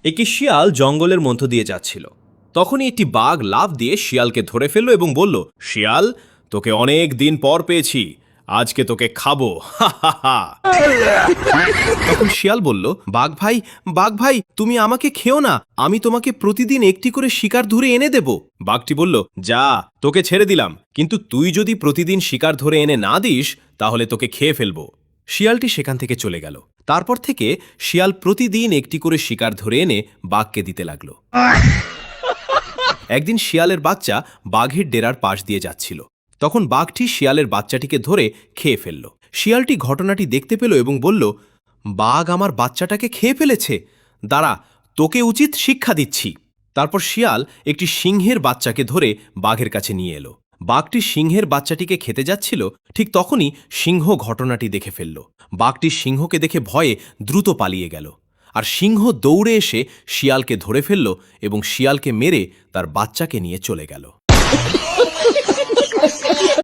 একটি শিয়াল জঙ্গলের মধ্য দিয়ে যাচ্ছিল। তখনই একটি বাঘ লাফ দিয়ে শিয়ালকে ধরে ফেলল এবং বলল, শিয়াল, তোকে অনেক দিন পর পেয়েছি, আজকে তোকে খাবো। হা হা হা। তখন শিয়াল বলল, বাঘ ভাই, তুমি আমাকে খেও না, আমি তোমাকে প্রতিদিন একটি করে শিকার ধরে এনে দেব। বাঘটি বলল, যা, তোকে ছেড়ে দিলাম, কিন্তু তুই যদি প্রতিদিন শিকার ধরে এনে না দিস তাহলে তোকে খেয়ে ফেলবো। শিয়ালটি সেখান থেকে চলে গেল। তারপর থেকে শিয়াল প্রতিদিন একটি করে শিকার ধরে এনে বাঘকে দিতে লাগলো। একদিন শিয়ালের বাচ্চা বাঘের ডেরার পাশ দিয়ে যাচ্ছিল। তখন বাঘটি শিয়ালের বাচ্চাটিকে ধরে খেয়ে ফেলল। শিয়ালটি ঘটনাটি দেখতে পেল এবং বলল, বাঘ আমার বাচ্চাটাকে খেয়ে ফেলেছে, দাঁড়া, তোকে উচিত শিক্ষা দিচ্ছি। তারপর শিয়াল একটি সিংহের বাচ্চাকে ধরে বাঘের কাছে নিয়ে এলো। বাঘটি সিংহের বাচ্চাটিকে খেতে যাচ্ছিল, ঠিক তখনই সিংহ ঘটনাটি দেখে ফেলল। বাঘটি সিংহকে দেখে ভয়ে দ্রুত পালিয়ে গেল, আর সিংহ দৌড়ে এসে শিয়ালকে ধরে ফেলল এবং শিয়ালকে মেরে তার বাচ্চাকে নিয়ে চলে গেল।